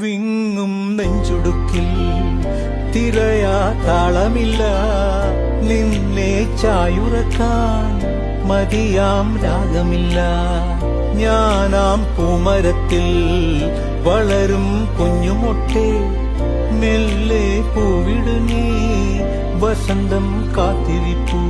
വിങ്ങും നെഞ്ചുടുക്കിൽ തിരയാ താളമില്ല, നിന്നെ ചായുറക്കാൻ മതിയാം രാഗമില്ല. ഞാനാം പൂമരത്തിൽ വളരും കുഞ്ഞുമൊട്ടെ, മെല്ലെ പൂവിടു നീ വസന്തം കാത്തിരിപ്പൂ.